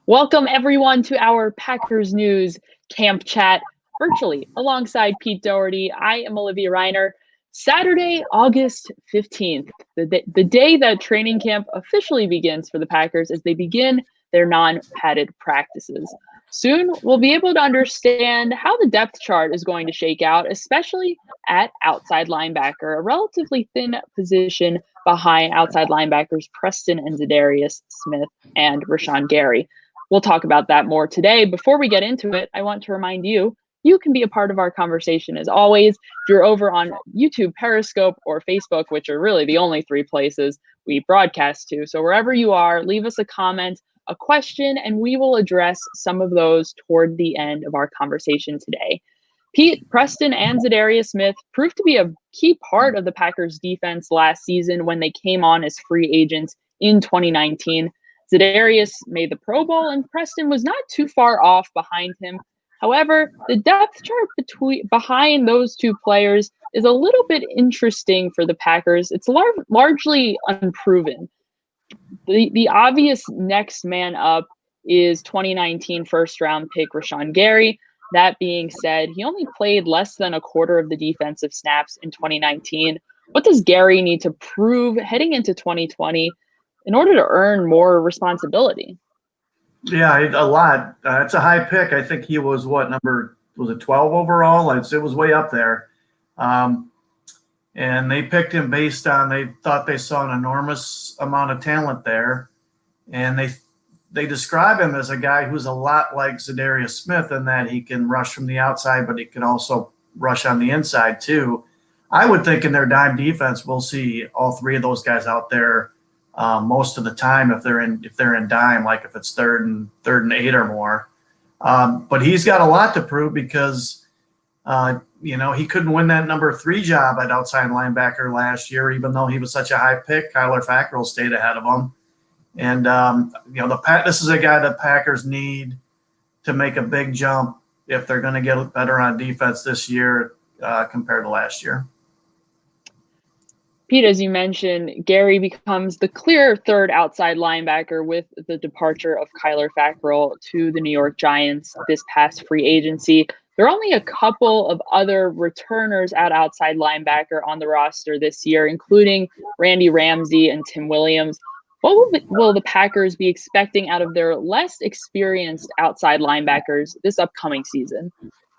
Welcome everyone to our Packers News Camp Chat virtually alongside Pete Dougherty. I am Olivia Reiner. Saturday, August 15th, the day that training camp officially begins for the Packers as they begin their non-padded practices. Soon, we'll be able to understand how the depth chart is going to shake out, especially at outside linebacker, a relatively thin position behind outside linebackers Preston and Za'Darius Smith and Rashan Gary. We'll talk about that more today. Before we get into it, I want to remind you, you can be a part of our conversation as always. If you're over on YouTube, Periscope, or Facebook, which are really the only three places we broadcast to. So wherever you are, leave us a comment, a question, and we will address some of those toward the end of our conversation today. Pete, Preston, and ZaDarius Smith proved to be a key part of the Packers defense last season when they came on as free agents in 2019. ZaDarius made the Pro Bowl, and Preston was not too far off behind him. However, the depth chart behind those two players is a little bit interesting for the Packers. It's largely unproven. The obvious next man up is 2019 first-round pick Rashan Gary. That being said, he only played less than a quarter of the defensive snaps in 2019. What does Gary need to prove heading into 2020 in order to earn more responsibility? Yeah, a lot. It's a high pick. I think he was number 12 overall? It was way up there. And they picked him based on, they thought they saw an enormous amount of talent there. And they describe him as a guy who's a lot like ZaDarius Smith in that he can rush from the outside, but he can also rush on the inside too. I would think in their dime defense, we'll see all three of those guys out there most of the time if they're in dime, like if it's third and 8 or more. But he's got a lot to prove because he couldn't win that number 3 job at outside linebacker last year, even though he was such a high pick. Kyler Fackrell stayed ahead of him. And, this is a guy that Packers need to make a big jump if they're going to get better on defense this year compared to last year. Pete, as you mentioned, Gary becomes the clear third outside linebacker with the departure of Kyler Fackrell to the New York Giants this past free agency. There are only a couple of other returners at outside linebacker on the roster this year, including Randy Ramsey and Tim Williams. What will the Packers be expecting out of their less experienced outside linebackers this upcoming season?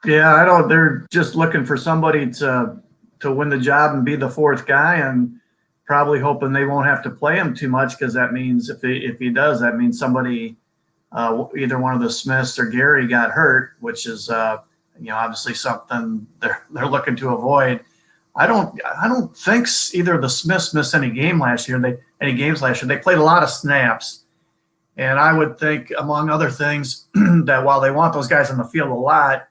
Yeah, they're just looking for somebody to win the job and be the fourth guy, and probably hoping they won't have to play him too much, because that means if he does, that means somebody, either one of the Smiths or Gary got hurt, which is obviously something they're looking to avoid. I don't think either of the Smiths missed any games last year. They played a lot of snaps, and I would think, among other things, that while they want those guys on the field a lot,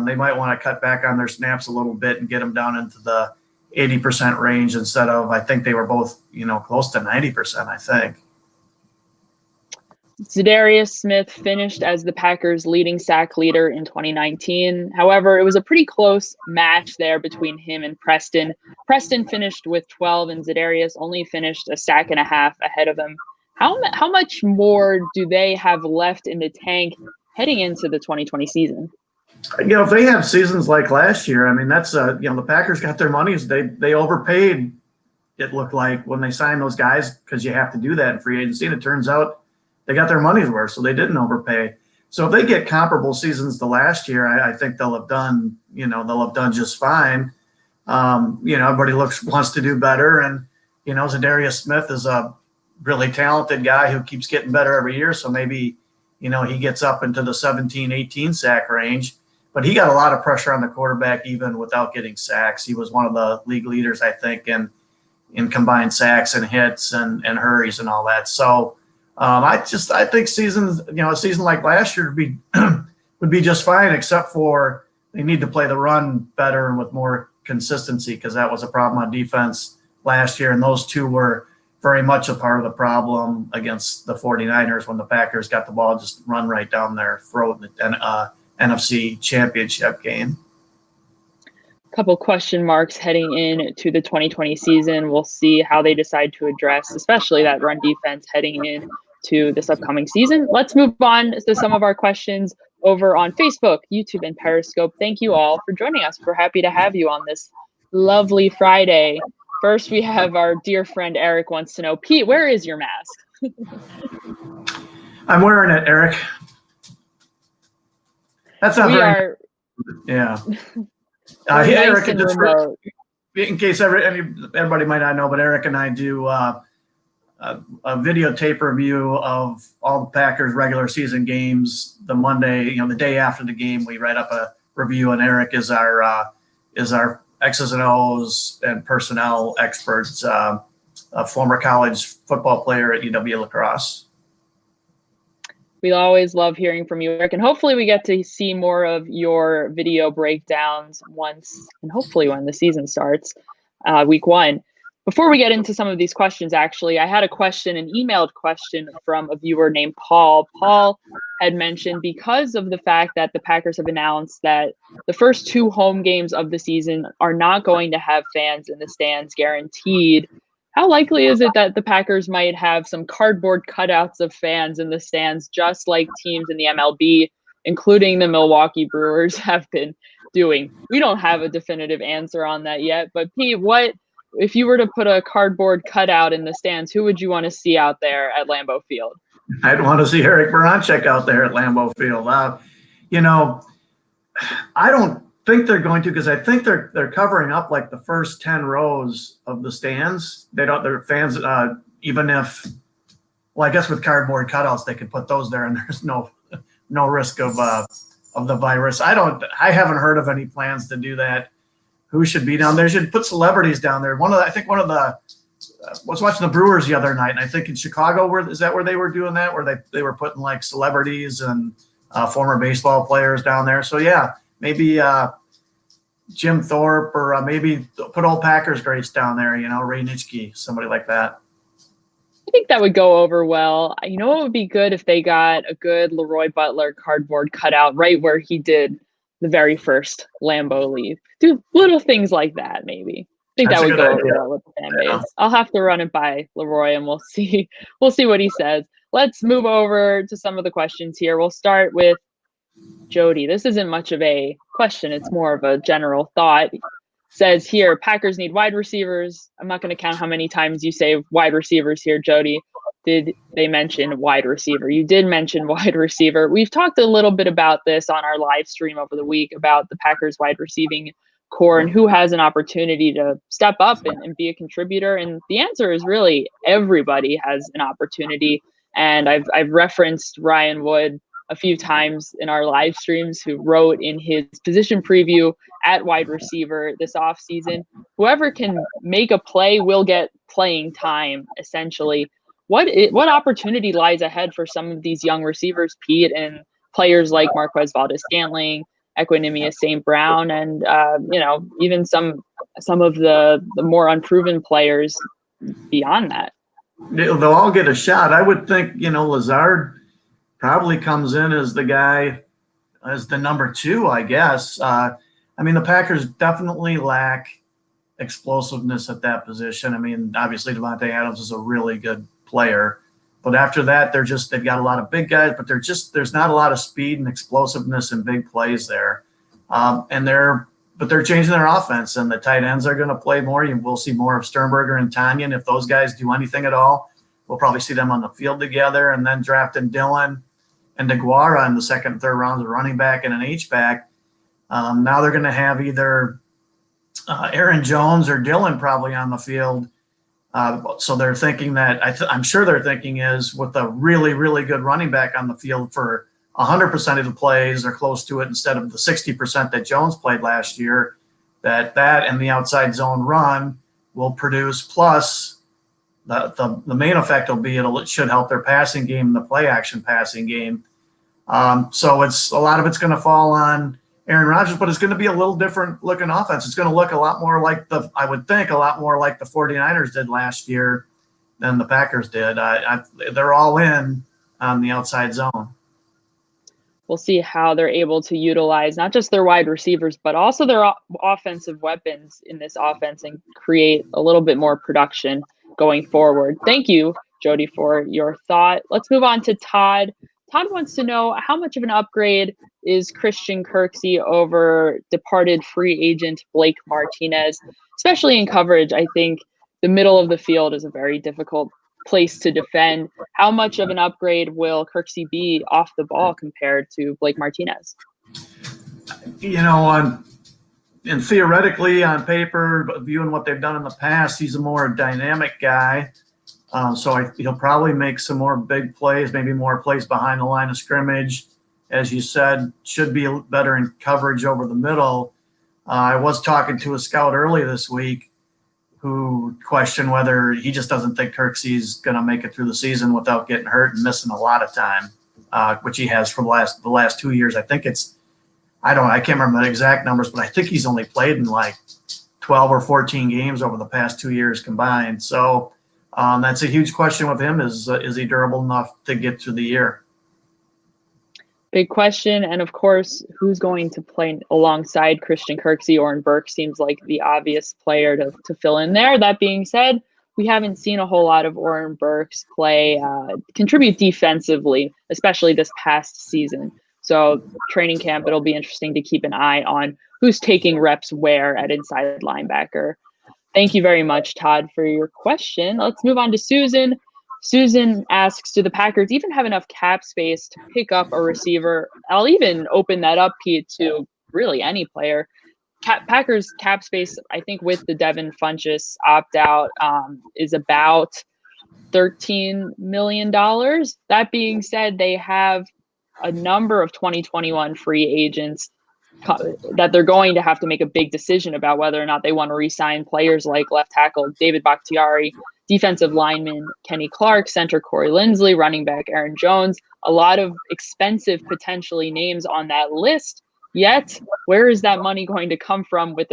they might want to cut back on their snaps a little bit and get them down into the 80% range instead of, I think they were both, close to 90%, I think. ZaDarius Smith finished as the Packers' leading sack leader in 2019. However, it was a pretty close match there between him and Preston. Preston finished with 12, and ZaDarius only finished a sack and a half ahead of him. How much more do they have left in the tank heading into the 2020 season? If they have seasons like last year, I mean, that's the Packers got their monies. They overpaid, it looked like, when they signed those guys, because you have to do that in free agency, and it turns out they got their money's worth, so they didn't overpay. So if they get comparable seasons to last year, I think they'll have done just fine. Everybody wants to do better, and ZaDarius Smith is a really talented guy who keeps getting better every year. So maybe he gets up into the 17, 18 sack range. But he got a lot of pressure on the quarterback even without getting sacks. He was one of the league leaders, I think, in combined sacks and hits and hurries and all that. So I think seasons, a season like last year would be just fine, except for they need to play the run better and with more consistency, because that was a problem on defense last year. And those two were very much a part of the problem against the 49ers when the Packers got the ball just run right down their throat in the NFC Championship game. Couple question marks heading into the 2020 season. We'll see how they decide to address, especially that run defense heading in to this upcoming season. Let's move on to some of our questions over on Facebook, YouTube, and Periscope. Thank you all for joining us. We're happy to have you on this lovely Friday. First, we have our dear friend Eric wants to know, Pete, where is your mask? I'm wearing it, Eric. That's not yeah. Nice Eric, and just remote. In case everybody might not know, but Eric and I do a videotape review of all the Packers regular season games. The Monday, the day after the game, we write up a review, and Eric is our X's and O's and personnel experts, a former college football player at UW La Crosse. We always love hearing from you, Eric, and hopefully we get to see more of your video breakdowns once, and hopefully when the season starts, week 1. Before we get into some of these questions, actually, I had an emailed question from a viewer named Paul. Paul had mentioned, because of the fact that the Packers have announced that the first 2 home games of the season are not going to have fans in the stands guaranteed, how likely is it that the Packers might have some cardboard cutouts of fans in the stands, just like teams in the MLB, including the Milwaukee Brewers, have been doing? We don't have a definitive answer on that yet, but Pete, if you were to put a cardboard cutout in the stands, who would you want to see out there at Lambeau Field? I'd want to see Eric Baranczyk out there at Lambeau Field. I don't think they're going to, because I think they're covering up like the first 10 rows of the stands. Their fans, even if, I guess with cardboard cutouts they could put those there, and there's no risk of the virus. I haven't heard of any plans to do that. Who should be down there? Should put celebrities down there. I was watching the Brewers the other night, and I think in Chicago, is that where they were doing that, where they were putting like celebrities and former baseball players down there. So yeah, maybe Jim Thorpe, or maybe put old Packers greats down there, Ray Nitschke, somebody like that. I think that would go over well. It would be good if they got a good Leroy Butler cardboard cutout right where he did the very first Lambeau leave. Do little things like that, maybe. I think that would go over well with the fan base. Yeah. I'll have to run it by Leroy, and we'll see what he says. Let's move over to some of the questions here. We'll start with Jody. This isn't much of a question. It's more of a general thought. Says here, Packers need wide receivers. I'm not going to count how many times you say wide receivers here, Jody. Did they mention wide receiver? You did mention wide receiver. We've talked a little bit about this on our live stream over the week about the Packers wide receiving core and who has an opportunity to step up and be a contributor. And the answer is really everybody has an opportunity. And I've referenced Ryan Wood a few times in our live streams, who wrote in his position preview at wide receiver this offseason, whoever can make a play will get playing time, essentially. What opportunity lies ahead for some of these young receivers, Pete, and players like Marquez Valdes-Scantling, Equanimous St. Brown, and even some of the more unproven players beyond that? They'll all get a shot. I would think, Lazard probably comes in as the guy, as the number 2, I guess. The Packers definitely lack explosiveness at that position. Obviously Devontae Adams is a really good player, but after that, they've got a lot of big guys, but there's not a lot of speed and explosiveness and big plays there. But they're changing their offense, and the tight ends are going to play more. We'll see more of Sternberger and Tanyan. If those guys do anything at all, we'll probably see them on the field together. And then drafting Dillon and Deguara in the second and third rounds, a running back and an H-back. Now they're going to have either Aaron Jones or Dillon probably on the field. So they're thinking that I'm sure they're thinking is, with a really, really good running back on the field for 100% of the plays or close to it, instead of the 60% that Jones played last year, that and the outside zone run will produce. Plus, the main effect will be it should help their passing game, the play action passing game. So it's a lot of it's going to fall on Aaron Rodgers, but it's going to be a little different looking offense. It's going to look a lot more like the 49ers did last year than the Packers did. They're all in on the outside zone. We'll see how they're able to utilize not just their wide receivers, but also their offensive weapons in this offense and create a little bit more production going forward. Thank you, Jody, for your thought. Let's move on to Todd. Todd wants to know, how much of an upgrade is Christian Kirksey over departed free agent Blake Martinez, especially in coverage? I think the middle of the field is a very difficult place to defend. How much of an upgrade will Kirksey be off the ball compared to Blake Martinez? And theoretically, on paper, viewing what they've done in the past, he's a more dynamic guy. So he'll probably make some more big plays, maybe more plays behind the line of scrimmage. As you said, should be better in coverage over the middle. I was talking to a scout early this week who questioned whether he just doesn't think Kirksey's going to make it through the season without getting hurt and missing a lot of time, which he has for the last 2 years. I think I can't remember the exact numbers, but I think he's only played in like 12 or 14 games over the past 2 years combined. So that's a huge question with him. Is he durable enough to get through the year? Big question. And of course, who's going to play alongside Christian Kirksey? Oren Burke seems like the obvious player to fill in there. That being said, we haven't seen a whole lot of Oren Burke's play contribute defensively, especially this past season. So training camp, it'll be interesting to keep an eye on who's taking reps where at inside linebacker. Thank you very much, Todd, for your question. Let's move on to Susan. Susan asks, do the Packers even have enough cap space to pick up a receiver? I'll even open that up, Pete, to really any player. Packers cap space, I think, with the Devin Funchess opt-out is about $13 million. That being said, they have a number of 2021 free agents that they're going to have to make a big decision about whether or not they want to re-sign players like left tackle David Bakhtiari, defensive lineman Kenny Clark, center Corey Linsley, running back Aaron Jones. A lot of expensive, potentially, names on that list. Yet, where is that money going to come from with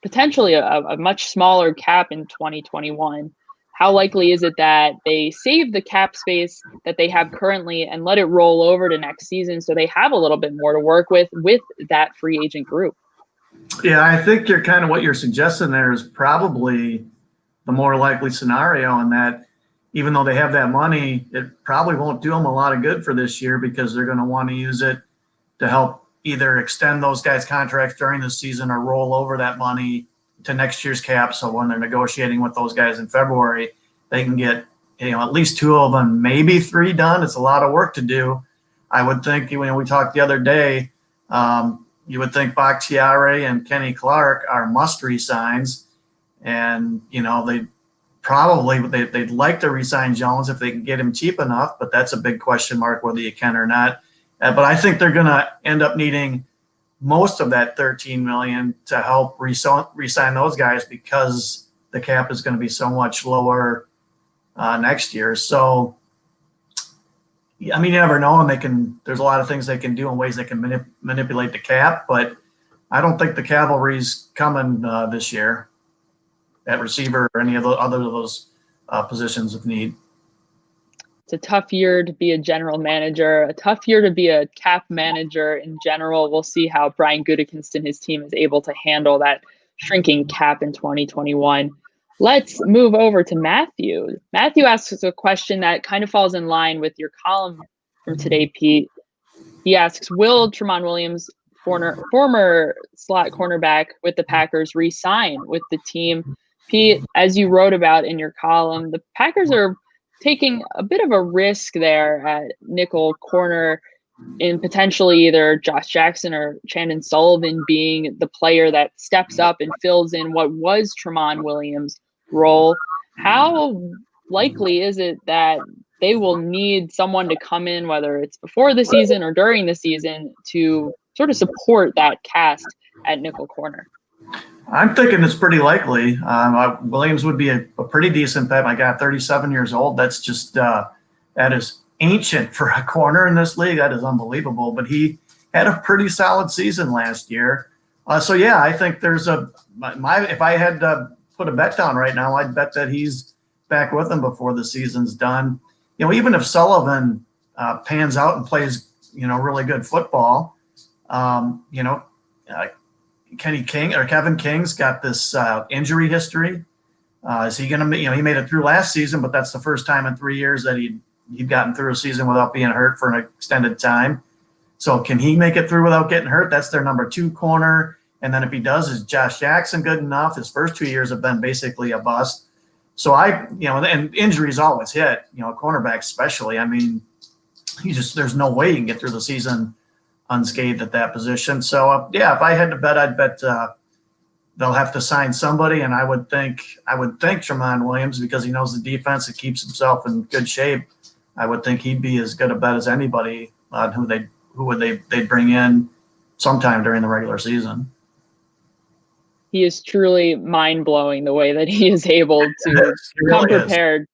potentially a much smaller cap in 2021? How likely is it that they save the cap space that they have currently and let it roll over to next season so they have a little bit more to work with that free agent group? Yeah, I think what you're suggesting there is probably the more likely scenario, in that even though they have that money, it probably won't do them a lot of good for this year, because they're going to want to use it to help either extend those guys' contracts during the season or roll over that money to next year's cap. So when they're negotiating with those guys in February, they can get at least 2 of them, maybe 3 done. It's a lot of work to do. I would think, we talked the other day, you would think Bakhtiari and Kenny Clark are must resigns, and they'd like to resign Jones if they can get him cheap enough, but that's a big question mark whether you can or not. But I think they're going to end up needing most of that $13 million to help re-sign those guys, because the cap is going to be so much lower next year. So, you never know, and there's a lot of things they can do and ways they can manipulate the cap, but I don't think the cavalry's coming this year at receiver or any of the other of those positions of need. It's a tough year to be a general manager, a tough year to be a cap manager in general. We'll see how Brian Gutekunst and his team is able to handle that shrinking cap in 2021. Let's move over to Matthew. Matthew asks a question that kind of falls in line with your column from today, Pete. He asks, will Terrence Williams, former slot cornerback with the Packers, re-sign with the team? Pete, as you wrote about in your column, the Packers are taking a bit of a risk there at nickel corner in potentially either Josh Jackson or Chandon Sullivan being the player that steps up and fills in what was Terrence Williams' role. How likely is it that they will need someone to come in, whether it's before the season or during the season, to sort of support that cast at nickel corner? I'm thinking it's pretty likely. Williams would be a pretty decent bet. My God, 37 years old. That's just that is ancient for a corner in this league. That is unbelievable. But he had a pretty solid season last year. So yeah, I think there's if I had to put a bet down right now, I'd bet that he's back with them before the season's done. Even if Sullivan pans out and plays really good football, Kevin King's got this injury history. Is he going to, he made it through last season, but that's the first time in 3 years that he'd gotten through a season without being hurt for an extended time. So can he make it through without getting hurt? That's their number 2 corner. And then if he does, is Josh Jackson good enough? His first 2 years have been basically a bust. So and injuries always hit, cornerbacks especially. I mean, there's no way you can get through the season unscathed at that position. So if I had to bet, I'd bet they'll have to sign somebody, and I would think Terrence Williams, because he knows the defense and keeps himself in good shape. I would think he'd be as good a bet as anybody on who they'd bring in sometime during the regular season. He is truly mind-blowing the way that he is able to come prepared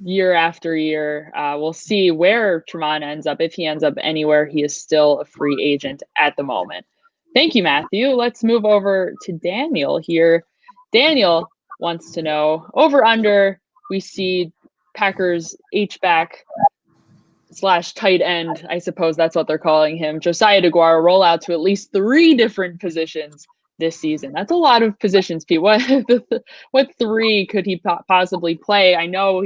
year after year. We'll see where Terrence ends up. If he ends up anywhere, he is still a free agent at the moment. Thank you, Matthew. Let's move over to Daniel here. Daniel wants to know, over under, we see Packers H-back / tight end, I suppose that's what they're calling him, Josiah Degawa, roll out to at least 3 different positions this season. That's a lot of positions, Pete. What 3 could he possibly play? I know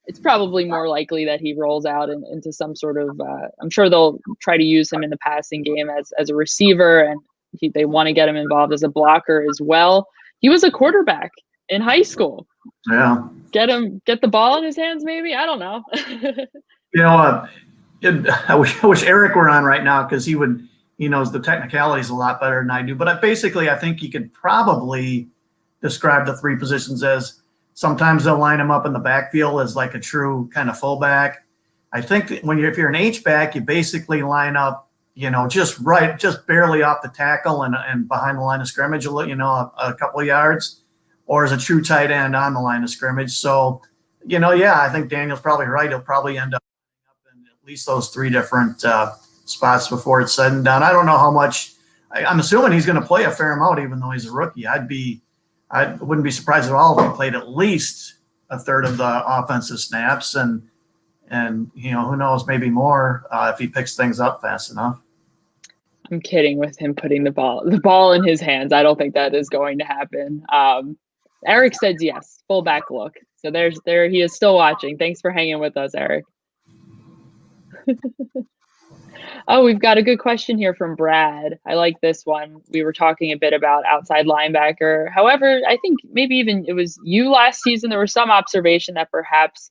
it's probably more likely that he rolls out into some sort of, I'm sure they'll try to use him in the passing game as a receiver, and they want to get him involved as a blocker as well. He was a quarterback in high school. Yeah. Get the ball in his hands, maybe? I don't know. I wish Eric were on right now, because he knows the technicalities a lot better than I do. But I think he could probably describe the 3 positions as, sometimes they'll line him up in the backfield as like a true kind of fullback. I think if you're an H-back, you basically line up, just barely off the tackle and behind the line of scrimmage, a couple of yards, or as a true tight end on the line of scrimmage. So, I think Daniel's probably right. He'll probably end up in at least those 3 different spots before it's said and done. I don't know how much. I'm assuming he's going to play a fair amount, even though he's a rookie. I wouldn't be surprised at all if he played at least a third of the offensive snaps, and who knows, maybe more if he picks things up fast enough. I'm kidding with him putting the ball in his hands. I don't think that is going to happen. Eric says yes, fullback look. So there he is, still watching. Thanks for hanging with us, Eric. Oh, we've got a good question here from Brad. I like this one. We were talking a bit about outside linebacker. However, I think maybe even it was you last season, there was some observation that perhaps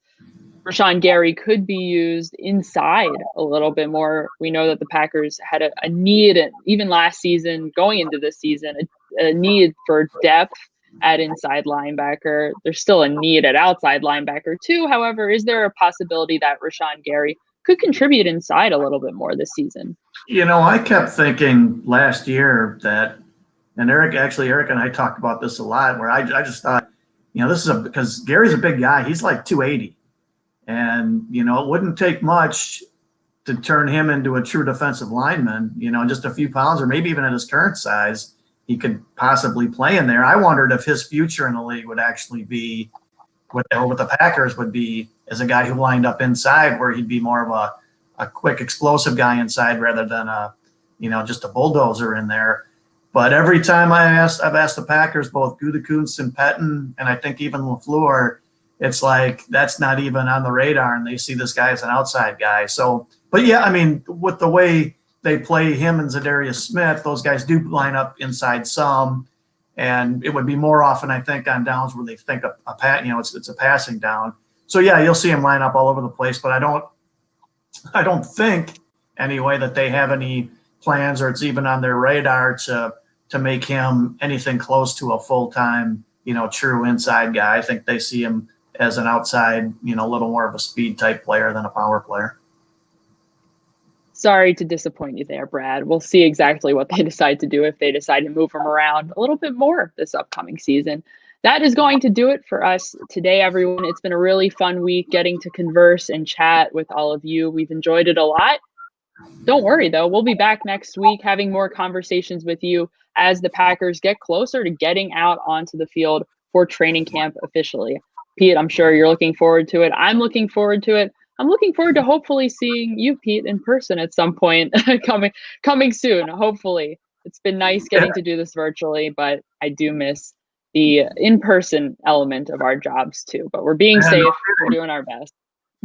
Rashan Gary could be used inside a little bit more. We know that the Packers had a need, even last season, going into this season, a need for depth at inside linebacker. There's still a need at outside linebacker too. However, is there a possibility that Rashan Gary could contribute inside a little bit more this season? I kept thinking last year that, and Eric and I talked about this a lot, where I just thought, this is because Gary's a big guy. He's like 280. And, it wouldn't take much to turn him into a true defensive lineman, just a few pounds, or maybe even at his current size, he could possibly play in there. I wondered if his future in the league would actually be, with the Packers, would be as a guy who lined up inside, where he'd be more of a quick, explosive guy inside rather than just a bulldozer in there. But every time I've asked the Packers, both Gutekunst and Pettine, and I think even LaFleur, it's like that's not even on the radar, and they see this guy as an outside guy. So, but yeah, I mean, with the way they play him and ZaDarius Smith, those guys do line up inside some, and it would be more often, I think, on downs where they think it's a passing down. So yeah, you'll see him line up all over the place, but I don't think anyway that they have any plans, or it's even on their radar to make him anything close to a full-time, true inside guy. I think they see him as an outside, a little more of a speed type player than a power player. Sorry to disappoint you there, Brad. We'll see exactly what they decide to do if they decide to move him around a little bit more this upcoming season. That is going to do it for us today, everyone. It's been a really fun week getting to converse and chat with all of you. We've enjoyed it a lot. Don't worry, though. We'll be back next week having more conversations with you as the Packers get closer to getting out onto the field for training camp officially. Pete, I'm sure you're looking forward to it. I'm looking forward to it. I'm looking forward to hopefully seeing you, Pete, in person at some point coming soon, hopefully. It's been nice getting to do this virtually, but I do miss the in-person element of our jobs too. But we're being safe. We're doing our best.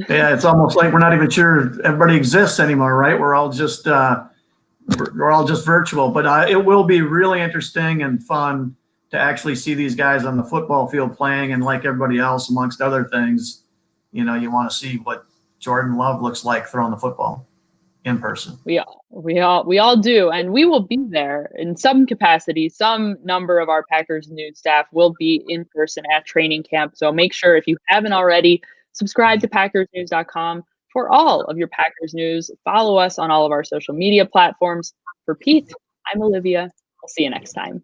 Yeah, it's almost like we're not even sure everybody exists anymore, right? We're all just virtual. But it will be really interesting and fun to actually see these guys on the football field playing. And like everybody else, amongst other things, you want to see what Jordan Love looks like throwing the football in person. We all do, and we will be there in some capacity. Some number of our Packers News staff will be in person at training camp. So make sure, if you haven't already, subscribe to PackersNews.com for all of your Packers news. Follow us on all of our social media platforms. For Pete, I'm Olivia. I'll see you next time.